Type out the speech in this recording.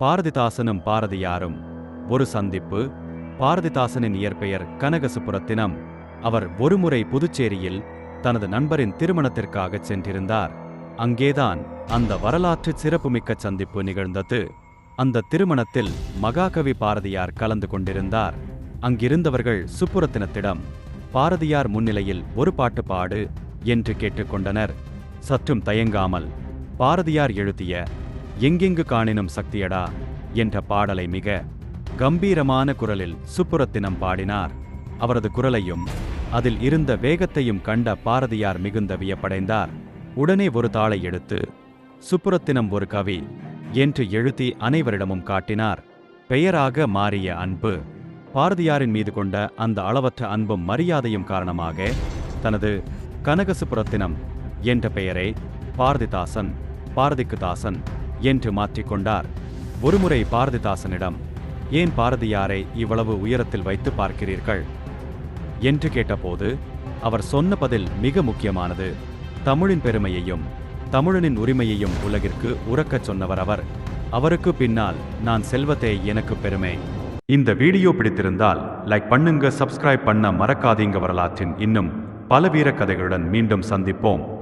பாரதிதாசனும் பாரதியாரும். ஒரு சந்திப்பு. பாரதிதாசனின் இயற்பெயர் கனக சுப்புரத்தினம். அவர் ஒருமுறை புதுச்சேரியில் தனது நண்பரின் திருமணத்திற்காகச் சென்றிருந்தார். அங்கேதான் அந்த வரலாற்று சிறப்புமிக்க சந்திப்பு நிகழ்ந்தது. அந்த திருமணத்தில் மகாகவி பாரதியார் கலந்து கொண்டிருந்தார். அங்கிருந்தவர்கள் சுப்புரத்தினத்திடம் பாரதியார் முன்னிலையில் ஒரு பாட்டு பாடு என்று கேட்டுக்கொண்டனர். சற்றும் தயங்காமல் பாரதியார் எழுதிய எங்கெங்கு காணினும் சக்தியடா என்ற பாடலை மிக கம்பீரமான குரலில் சுப்புரத்தினம் பாடினார். அவரது குரலையும் அதில் இருந்த வேகத்தையும் கண்ட பாரதியார் மிகுந்த வியப்படைந்தார். உடனே ஒரு தாளை எடுத்து சுப்புரத்தினம் ஒரு கவி என்று எழுதி அனைவரிடமும் காட்டினார். பெயராக மாறிய அன்பு. பாரதியாரின் மீது கொண்ட அந்த அளவற்ற அன்பும் மரியாதையும் காரணமாக தனது கனகசுப்புரத்தினம் என்ற பெயரை பாரதிதாசன், பாரதிக்கு தாசன் என்று மாற்றிக்கொண்டார். ஒருமுறை பாரதிதாசனிடம், ஏன் பாரதியாரை இவ்வளவு உயரத்தில் வைத்து பார்க்கிறீர்கள் என்று கேட்டபோது அவர் சொன்ன பதில் மிக முக்கியமானது. தமிழின் பெருமையையும் தமிழனின் உரிமையையும் உலகிற்கு உரக்கச் சொன்னவர் அவர். அவருக்கு பின்னால் நான் செல்வதே எனக்கு பெருமை. இந்த வீடியோ பிடித்திருந்தால் லைக் பண்ணுங்க, சப்ஸ்கிரைப் பண்ண மறக்காதீங்க. வரலாற்றின் இன்னும் பல வீர கதைகளுடன் மீண்டும் சந்திப்போம்.